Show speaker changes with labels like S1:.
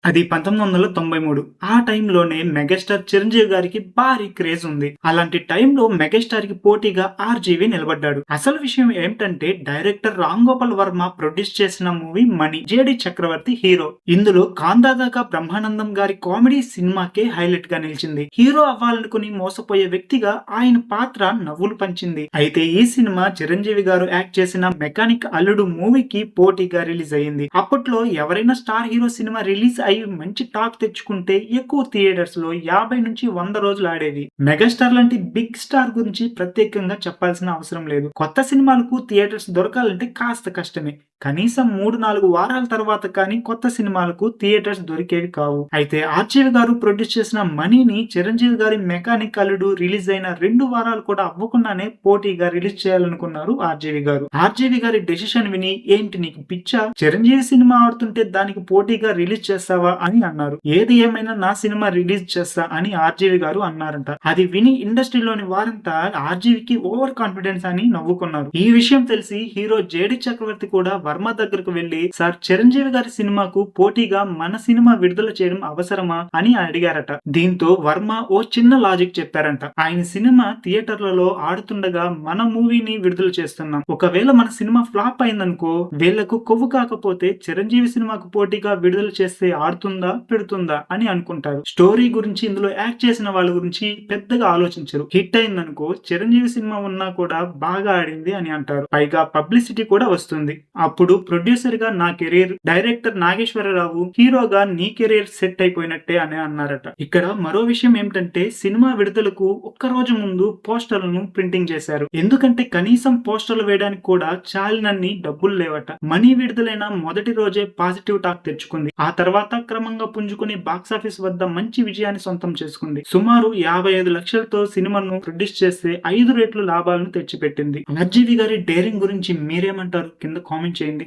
S1: అది 1993. ఆ టైంలోనే మెగాస్టార్ చిరంజీవి గారికి భారీ క్రేజ్ ఉంది. అలాంటి టైంలో మెగాస్టార్ కి పోటీగా ఆర్జీవి నిలబడ్డాడు. అసలు విషయం ఏమిటంటే డైరెక్టర్ రామ్ గోపాల్ వర్మ ప్రొడ్యూస్ చేసిన మూవీ మణి. జేడి చక్రవర్తి హీరో. ఇందులో కాందాదాగా బ్రహ్మానందం గారి కామెడీ సినిమాకే హైలైట్ గా నిలిచింది. హీరో అవ్వాలనుకుని మోసపోయే వ్యక్తిగా ఆయన పాత్ర నవ్వులు పంచింది. అయితే ఈ సినిమా చిరంజీవి గారు యాక్ట్ చేసిన మెకానిక్ అల్లుడు మూవీకి పోటీగా రిలీజ్ అయ్యింది. అప్పట్లో ఎవరైనా స్టార్ హీరో సినిమా రిలీజ్ అయి మంచి టాక్ తెచ్చుకుంటే ఎక్కువ థియేటర్స్ లో 50 నుంచి 100 రోజులు ఆడేది. మెగాస్టార్ లాంటి బిగ్ స్టార్ గురించి ప్రత్యేకంగా చెప్పాల్సిన అవసరం లేదు. కొత్త సినిమాలకు థియేటర్స్ దొరకాలంటే కాస్త కష్టమే. కనీసం 3-4 వారాల తర్వాత కానీ కొత్త సినిమాలకు థియేటర్స్ దొరికేవి కావు. అయితే ఆర్జీవి గారు ప్రొడ్యూస్ చేసిన మనీని చిరంజీవి గారి మెకానిక్ అల్లుడు రిలీజ్ అయిన 2 వారాలు కూడా అవ్వకుండానే పోటీగా రిలీజ్ చేయాలనుకున్నారు ఆర్జీవి గారు. ఆర్జీవి గారి డెసిషన్ విని ఏంటి నీకు పిచ్చా, చిరంజీవి సినిమా ఆడుతుంటే దానికి పోటీగా రిలీజ్ చేస్తావా అని అన్నారు. ఏది ఏమైనా నా సినిమా రిలీజ్ చేస్తా అని ఆర్జీవి గారు అన్నారంట. అది విని ఇండస్ట్రీలోని వారంతా ఆర్జీవికి ఓవర్ కాన్ఫిడెన్స్ అని నవ్వుకున్నారు. ఈ విషయం తెలిసి హీరో జేడి చక్రవర్తి కూడా వర్మ దగ్గరకు వెళ్లి, సార్ చిరంజీవి గారి సినిమాకు పోటీగా మన సినిమా విడుదల చేయడం అవసరమా అని అడిగారట. దీంతో వర్మ ఓ చిన్న లాజిక్ చెప్పారంట. ఆయన సినిమా థియేటర్లలో ఆడుతుండగా మన మూవీని విడుదల చేస్తున్నాం. ఒకవేళ మన సినిమా ఫ్లాప్ అయిందనుకో, వీళ్లకు కొవ్వు కాకపోతే చిరంజీవి సినిమాకు పోటీగా విడుదల చేస్తే ఆడుతుందా పెడుతుందా అని అనుకుంటారు. స్టోరీ గురించి ఇందులో యాక్ట్ చేసిన వాళ్ళ గురించి పెద్దగా ఆలోచించరు. హిట్ అయిందనుకో, చిరంజీవి సినిమా ఉన్నా కూడా బాగా ఆడింది అని అంటారు. పైగా పబ్లిసిటీ కూడా వస్తుంది. అప్పుడు ప్రొడ్యూసర్ గా నా కెరీర్, డైరెక్టర్ నాగేశ్వరరావు హీరోగా నీ కెరీర్ సెట్ అయిపోయినట్టే అని అన్నారట. ఇక్కడ మరో విషయం ఏమిటంటే సినిమా విడుదలకు ఒక్క రోజు ముందు పోస్టర్లను ప్రింటింగ్ చేశారు. ఎందుకంటే కనీసం పోస్టర్లు వేయడానికి కూడా చాలినన్ని డబ్బులు లేవట. మనీ విడుదలైన మొదటి రోజే పాజిటివ్ టాక్ తెచ్చుకుంది. ఆ తర్వాత క్రమంగా పుంజుకుని బాక్సాఫీస్ వద్ద మంచి విజయాన్ని సొంతం చేసుకుంది. సుమారు 55 లక్షలతో సినిమాను ప్రొడ్యూస్ చేస్తే 5 రెట్లు లాభాలను తెచ్చిపెట్టింది. ఆర్జీవి గారి డేరింగ్ గురించి మీరేమంటారు కింద కామెంట్ చేయండి.